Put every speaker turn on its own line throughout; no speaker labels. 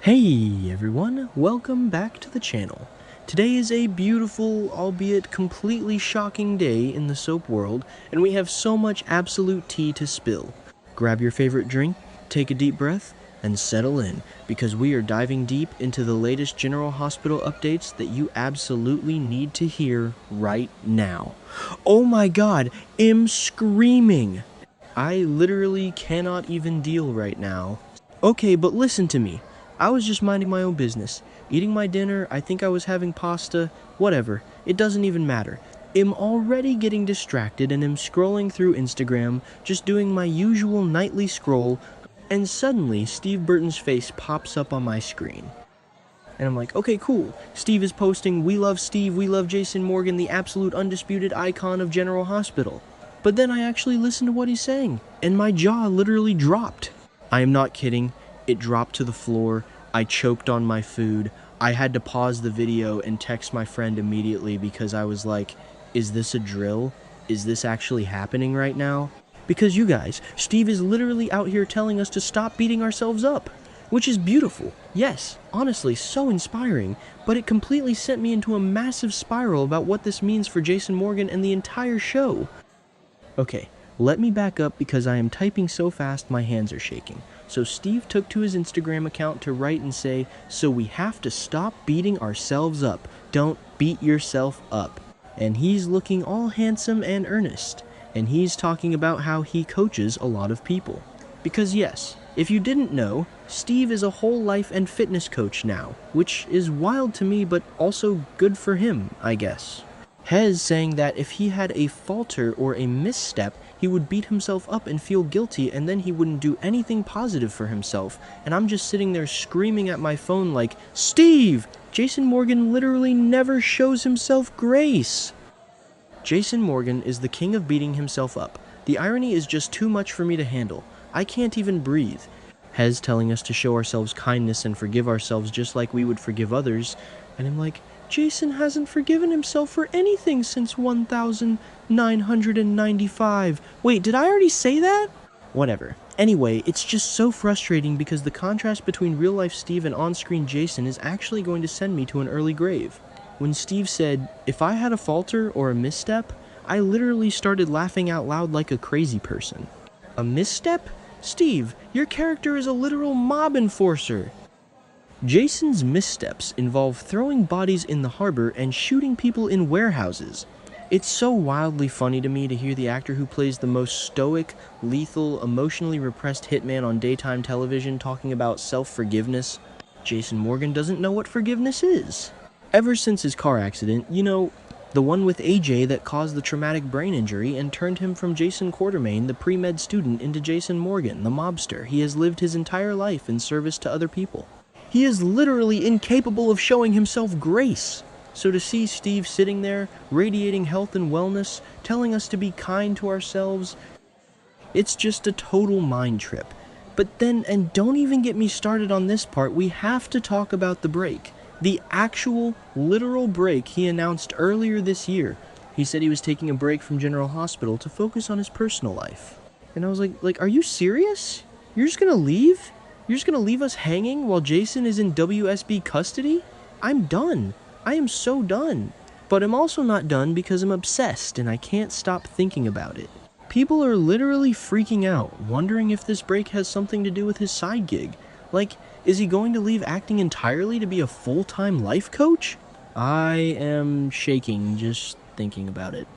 Hey everyone, welcome back to the channel. Today is a beautiful, albeit completely shocking day in the soap world, and we have so much absolute tea to spill. Grab your favorite drink, take a deep breath, and settle in, because we are diving deep into the latest General Hospital updates that you absolutely need to hear right now. Oh my god, I'm screaming! I literally cannot even deal right now. Okay, but listen to me. I was just minding my own business, eating my dinner. I think I was having pasta, whatever, it doesn't even matter. I'm already getting distracted and am scrolling through Instagram, just doing my usual nightly scroll, and suddenly Steve Burton's face pops up on my screen. And I'm like, okay, cool. Steve is posting, "We love Steve, we love Jason Morgan, the absolute undisputed icon of General Hospital." But then I actually listened to what he's saying, and my jaw literally dropped. I am not kidding. It dropped to the floor. I choked on my food. I had to pause the video and text my friend immediately because I was like, is this a drill? Is this actually happening right now? Because you guys, Steve is literally out here telling us to stop beating ourselves up, which is beautiful. Yes, honestly, so inspiring, but it completely sent me into a massive spiral about what this means for Jason Morgan and the entire show. Okay, let me back up because I am typing so fast my hands are shaking. So Steve took to his Instagram account to write and say, "So we have to stop beating ourselves up. Don't beat yourself up." And he's looking all handsome and earnest. And he's talking about how he coaches a lot of people. Because yes, if you didn't know, Steve is a whole life and fitness coach now, which is wild to me but also good for him, I guess. Hez saying that if he had a falter or a misstep, he would beat himself up and feel guilty, and then he wouldn't do anything positive for himself. And I'm just sitting there screaming at my phone like, Steve! Jason Morgan literally never shows himself grace! Jason Morgan is the king of beating himself up. The irony is just too much for me to handle. I can't even breathe. Hez telling us to show ourselves kindness and forgive ourselves just like we would forgive others. And I'm like, Jason hasn't forgiven himself for anything since 1995. Wait, did I already say that? Whatever. Anyway, it's just so frustrating because the contrast between real-life Steve and on-screen Jason is actually going to send me to an early grave. When Steve said, "If I had a falter or a misstep," I literally started laughing out loud like a crazy person. A misstep? Steve, your character is a literal mob enforcer. Jason's missteps involve throwing bodies in the harbor and shooting people in warehouses. It's so wildly funny to me to hear the actor who plays the most stoic, lethal, emotionally repressed hitman on daytime television talking about self-forgiveness. Jason Morgan doesn't know what forgiveness is. Ever since his car accident, you know, the one with AJ that caused the traumatic brain injury and turned him from Jason Quartermain, the pre-med student, into Jason Morgan, the mobster, he has lived his entire life in service to other people. He is literally incapable of showing himself grace. So to see Steve sitting there, radiating health and wellness, telling us to be kind to ourselves, it's just a total mind trip. But then, and don't even get me started on this part, we have to talk about the break. The actual, literal break he announced earlier this year. He said he was taking a break from General Hospital to focus on his personal life. And I was like, are you serious? You're just gonna leave? You're just gonna leave us hanging while Jason is in WSB custody? I'm done. I am so done. But I'm also not done because I'm obsessed and I can't stop thinking about it. People are literally freaking out, wondering if this break has something to do with his side gig. Like, is he going to leave acting entirely to be a full-time life coach? I am shaking just thinking about it.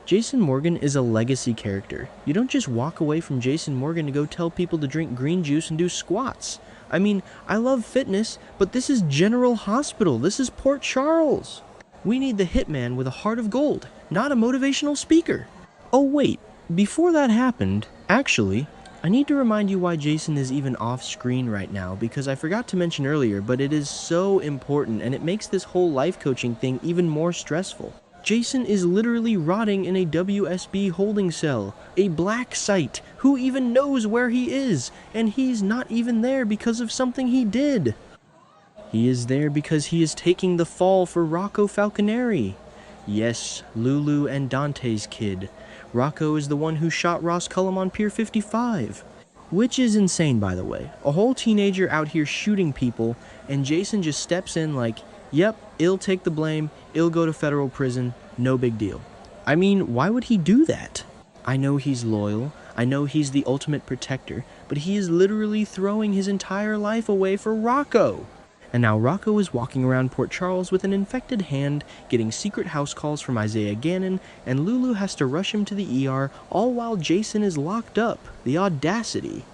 Jason Morgan is a legacy character. You don't just walk away from Jason Morgan to go tell people to drink green juice and do squats. I mean, I love fitness, but this is General Hospital. This is Port Charles. We need the hitman with a heart of gold, not a motivational speaker. Oh wait, before that happened, actually, I need to remind you why Jason is even off screen right now, because I forgot to mention earlier, but it is so important and it makes this whole life coaching thing even more stressful. Jason is literally rotting in a WSB holding cell, a black site. Who even knows where he is? And he's not even there because of something he did. He is there because he is taking the fall for Rocco Falconeri. Yes, Lulu and Dante's kid. Rocco is the one who shot Ross Cullum on Pier 55. Which is insane, by the way. A whole teenager out here shooting people, and Jason just steps in like, yep, he'll take the blame, he'll go to federal prison, no big deal. I mean, why would he do that? I know he's loyal, I know he's the ultimate protector, but he is literally throwing his entire life away for Rocco. And now Rocco is walking around Port Charles with an infected hand, getting secret house calls from Isaiah Gannon, and Lulu has to rush him to the ER, all while Jason is locked up. The audacity.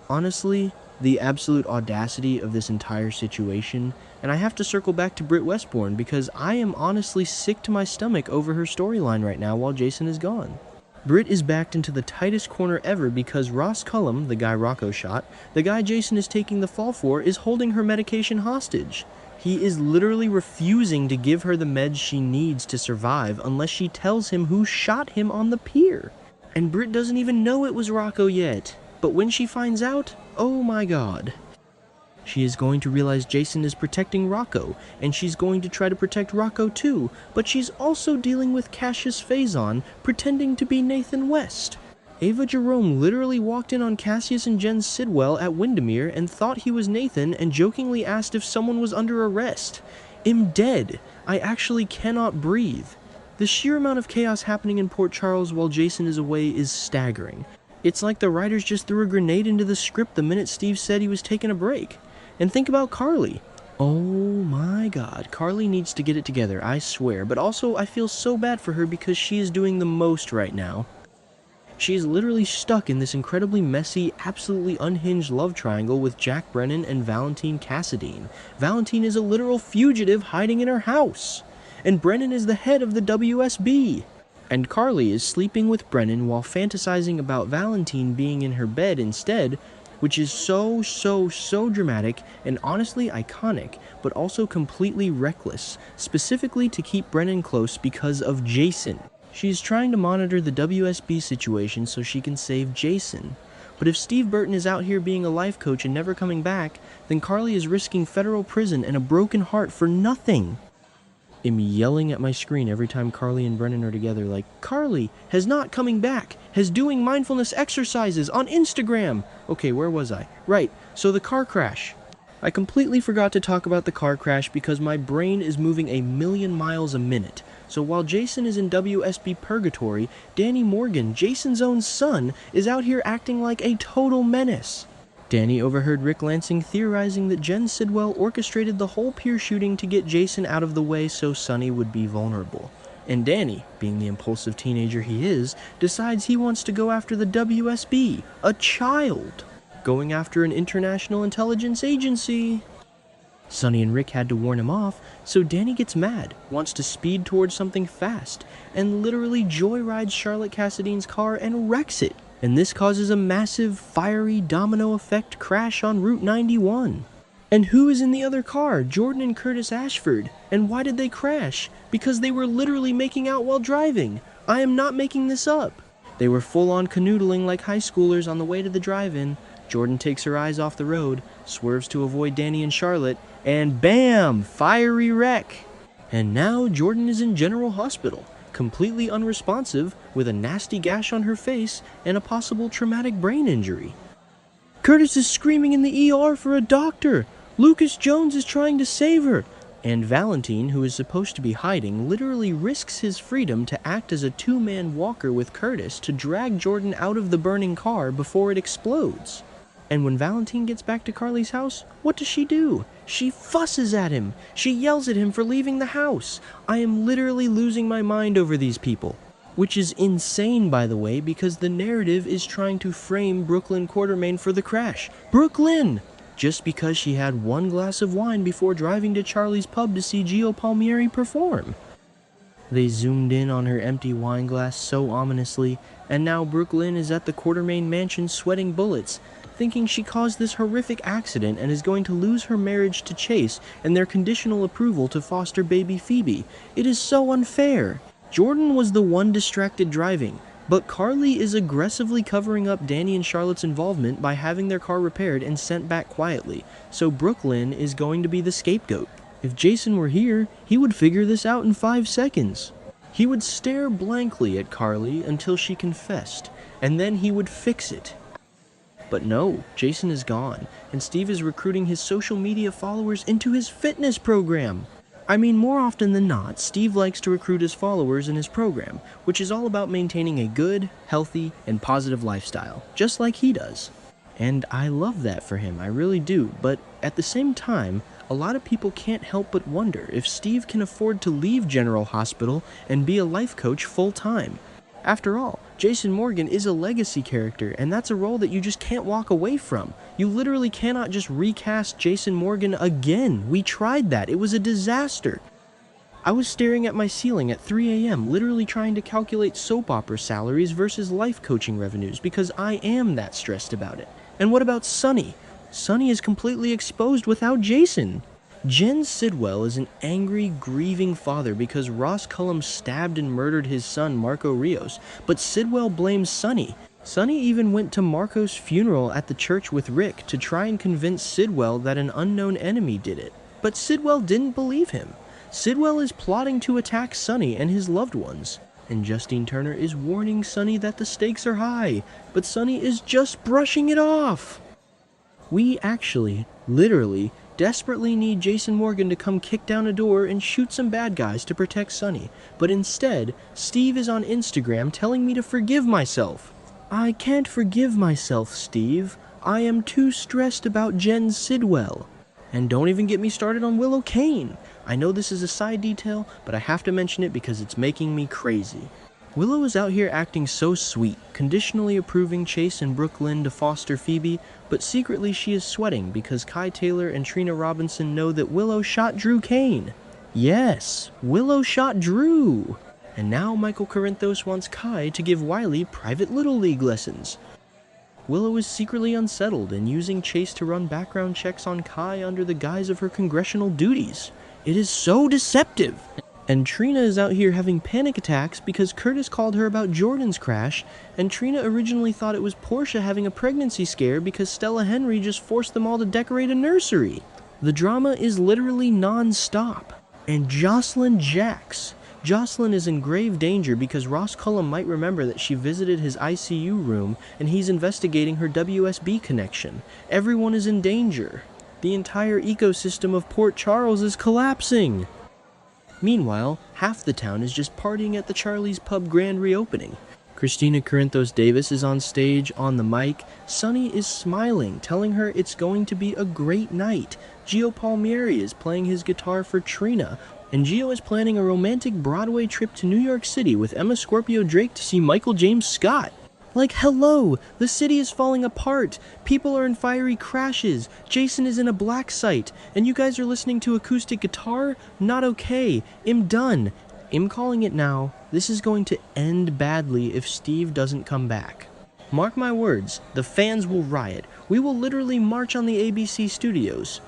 Honestly, the absolute audacity of this entire situation, and I have to circle back to Britt Westbourne because I am honestly sick to my stomach over her storyline right now while Jason is gone. Britt is backed into the tightest corner ever because Ross Cullum, the guy Rocco shot, the guy Jason is taking the fall for, is holding her medication hostage. He is literally refusing to give her the meds she needs to survive unless she tells him who shot him on the pier. And Britt doesn't even know it was Rocco yet. But when she finds out, oh my god. She is going to realize Jason is protecting Rocco, and she's going to try to protect Rocco too, but she's also dealing with Cassius Faison, pretending to be Nathan West. Ava Jerome literally walked in on Cassius and Jen Sidwell at Windermere and thought he was Nathan and jokingly asked if someone was under arrest. I'm dead. I actually cannot breathe. The sheer amount of chaos happening in Port Charles while Jason is away is staggering. It's like the writers just threw a grenade into the script the minute Steve said he was taking a break. And think about Carly. Oh my god, Carly needs to get it together, I swear, but also I feel so bad for her because she is doing the most right now. She is literally stuck in this incredibly messy, absolutely unhinged love triangle with Jack Brennan and Valentine Cassadine. Valentine is a literal fugitive hiding in her house, and Brennan is the head of the WSB. And Carly is sleeping with Brennan while fantasizing about Valentine being in her bed instead, which is so dramatic and honestly iconic, but also completely reckless, specifically to keep Brennan close because of Jason. She is trying to monitor the WSB situation so she can save Jason. But if Steve Burton is out here being a life coach and never coming back, then Carly is risking federal prison and a broken heart for nothing. I'm yelling at my screen every time Carly and Brennan are together like, Carly has not coming back, has doing mindfulness exercises on Instagram. Okay, where was I? Right, so the car crash. I completely forgot to talk about the car crash because my brain is moving a million miles a minute. So while Jason is in WSB purgatory, Danny Morgan, Jason's own son, is out here acting like a total menace. Danny overheard Rick Lansing theorizing that Jen Sidwell orchestrated the whole pier shooting to get Jason out of the way so Sonny would be vulnerable. And Danny, being the impulsive teenager he is, decides he wants to go after the WSB, a child, going after an international intelligence agency. Sonny and Rick had to warn him off, so Danny gets mad, wants to speed towards something fast, and literally joyrides Charlotte Cassadine's car and wrecks it. And this causes a massive, fiery domino effect crash on Route 91. And who is in the other car? Jordan and Curtis Ashford. And why did they crash? Because they were literally making out while driving. I am not making this up. They were full-on canoodling like high schoolers on the way to the drive-in. Jordan takes her eyes off the road, swerves to avoid Danny and Charlotte, and bam! Fiery wreck! And now Jordan is in General Hospital, completely unresponsive, with a nasty gash on her face and a possible traumatic brain injury. Curtis is screaming in the ER for a doctor! Lucas Jones is trying to save her! And Valentine, who is supposed to be hiding, literally risks his freedom to act as a two-man walker with Curtis to drag Jordan out of the burning car before it explodes. And when Valentine gets back to Carly's house, what does she do? She fusses at him. She yells at him for leaving the house. I am literally losing my mind over these people. Which is insane, by the way, because the narrative is trying to frame Brooklyn Quartermain for the crash. Brooklyn! Just because she had one glass of wine before driving to Charlie's pub to see Gio Palmieri perform. They zoomed in on her empty wine glass so ominously, and now Brooklyn is at the Quartermain mansion sweating bullets, thinking she caused this horrific accident and is going to lose her marriage to Chase and their conditional approval to foster baby Phoebe. It is so unfair. Jordan was the one distracted driving, but Carly is aggressively covering up Danny and Charlotte's involvement by having their car repaired and sent back quietly, so Brooklyn is going to be the scapegoat. If Jason were here, he would figure this out in 5 seconds. He would stare blankly at Carly until she confessed, and then he would fix it. But no, Jason is gone, and Steve is recruiting his social media followers into his fitness program. I mean, more often than not, Steve likes to recruit his followers in his program, which is all about maintaining a good, healthy, and positive lifestyle, just like he does. And I love that for him, I really do, but at the same time, a lot of people can't help but wonder if Steve can afford to leave General Hospital and be a life coach full-time. After all, Jason Morgan is a legacy character, and that's a role that you just can't walk away from. You literally cannot just recast Jason Morgan again. We tried that. It was a disaster. I was staring at my ceiling at 3 a.m., literally trying to calculate soap opera salaries versus life coaching revenues because I am that stressed about it. And what about Sonny? Sonny is completely exposed without Jason. Jen Sidwell is an angry, grieving father because Ross Cullum stabbed and murdered his son Marco Rios, but Sidwell blames Sonny. Sonny even went to Marco's funeral at the church with Rick to try and convince Sidwell that an unknown enemy did it, but Sidwell didn't believe him. Sidwell is plotting to attack Sonny and his loved ones, and Justine Turner is warning Sonny that the stakes are high, but Sonny is just brushing it off. We actually, literally, desperately need Jason Morgan to come kick down a door and shoot some bad guys to protect Sonny, but instead, Steve is on Instagram telling me to forgive myself. I can't forgive myself, Steve. I am too stressed about Jen Sidwell. And don't even get me started on Willow Kane. I know this is a side detail, but I have to mention it because it's making me crazy. Willow is out here acting so sweet, conditionally approving Chase and Brooklyn to foster Phoebe, but secretly she is sweating because Kai Taylor and Trina Robinson know that Willow shot Drew Kane. Yes, Willow shot Drew! And now Michael Corinthos wants Kai to give Wiley private Little League lessons. Willow is secretly unsettled and using Chase to run background checks on Kai under the guise of her congressional duties. It is so deceptive! And Trina is out here having panic attacks because Curtis called her about Jordan's crash, and Trina originally thought it was Portia having a pregnancy scare because Stella Henry just forced them all to decorate a nursery. The drama is literally non-stop. And Jocelyn Jax. Jocelyn is in grave danger because Ross Cullum might remember that she visited his ICU room and he's investigating her WSB connection. Everyone is in danger. The entire ecosystem of Port Charles is collapsing. Meanwhile, half the town is just partying at the Charlie's Pub grand reopening. Christina Corinthos Davis is on stage, on the mic. Sonny is smiling, telling her it's going to be a great night. Gio Palmieri is playing his guitar for Trina, and Gio is planning a romantic Broadway trip to New York City with Emma Scorpio Drake to see Michael James Scott. Like, hello, the city is falling apart, people are in fiery crashes, Jason is in a black site, and you guys are listening to acoustic guitar? Not okay, I'm done. I'm calling it now, this is going to end badly if Steve doesn't come back. Mark my words, the fans will riot, we will literally march on the ABC studios.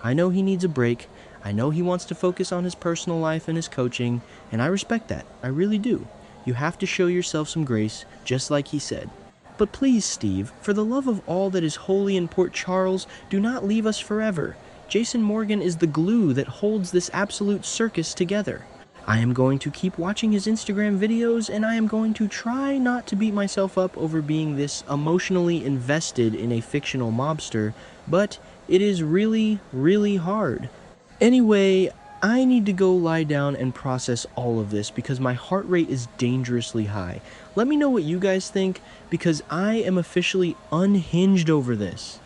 I know he needs a break, I know he wants to focus on his personal life and his coaching, and I respect that, I really do. You have to show yourself some grace, just like he said. But please, Steve, for the love of all that is holy in Port Charles, do not leave us forever. Jason Morgan is the glue that holds this absolute circus together. I am going to keep watching his Instagram videos, and I am going to try not to beat myself up over being this emotionally invested in a fictional mobster, but it is really, really hard. Anyway, I need to go lie down and process all of this because my heart rate is dangerously high. Let me know what you guys think because I am officially unhinged over this.